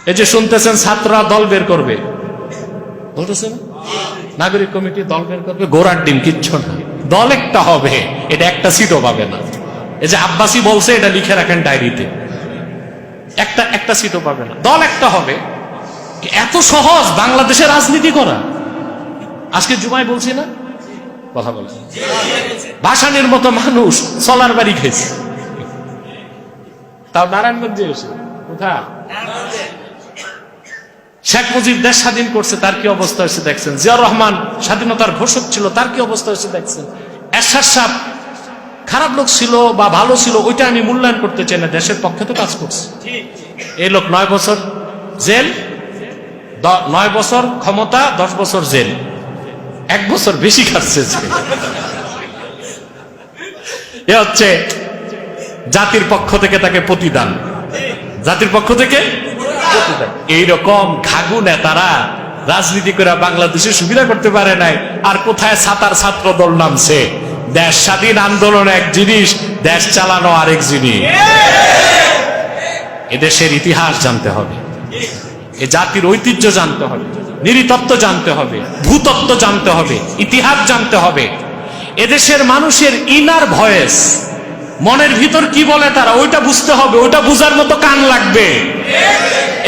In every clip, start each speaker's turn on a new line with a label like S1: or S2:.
S1: এই যে শুনতেছেন ছাত্ররা দল বের করবে, বলতেছেন নাগরিক কমিটি দল বের করবে, গোড়ার ডিম, কিচ্ছু না। দল একটা হবে, এটা একটা সিটও পাবে না। এই যে আব্বাসী বলছে, এটা লিখে রাখেন ডায়েরিতে, একটা সিটও পাবে না। দল একটা হবে। এত সহজ বাংলাদেশের রাজনীতি করা? আজকে জুমায় বলছি না, কথা বলছি, ভাসানের মতো মানুষ সলার বাড়ি খেয়েছে, তাও নারায়ণগঞ্জে এসে। কোথায়? শেখ মুজিব দেশ স্বাধীন করছে, তার কি অবস্থা হয়েছে দেখছেন। জিয়াউর রহমান স্বাধীনতার ঘোষক ছিল, তার কি অবস্থা হয়েছে দেখছেন। এরশাদ সাহেব খারাপ লোক ছিল বা ভালো ছিল, ওইটা আমি মূল্যায়ন করতে চাই না, দেশের পক্ষে তো কাজ করছে। এই লোক 9 বছর জেল, 9 বছর ক্ষমতা, 10 বছর জেল, 1 বছর বেশি খাচ্ছে। এ হচ্ছে জাতির পক্ষ থেকে তাকে প্রতিদান, জাতির পক্ষ থেকে প্রতিদান। এইরকম ঘাগু নেতারা রাজনীতি করে বাংলাদেশে সুবিধা করতে পারে নাই। আর কোথায় ছাতার ছাত্র দল নামছে। দেশ স্বাধীন আন্দোলন এক জিনিস, দেশ চালানো আরেক জিনিস। এদেশের ইতিহাস জানতে হবে, এ জাতির ঐতিহ্য জানতে হবে, নৃতত্ত্ব জানতে হবে, ভূতত্ত্ব জানতে হবে, ইতিহাস জানতে হবে। এদেশের মানুষের ইনার ভয়েস, মনের ভিতর কি বলে তারা, ওইটা বুঝতে হবে, ওইটা বুঝার মতো কান লাগবে।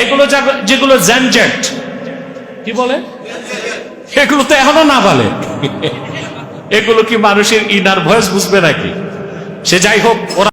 S1: এগুলো যেগুলো জ্যানজেট কি বলে, এগুলো তো এখনো না বলে। এগুলো কি মানুষের ইনার ভয়েস বুঝবে নাকি? সে যাই হোক, ওরা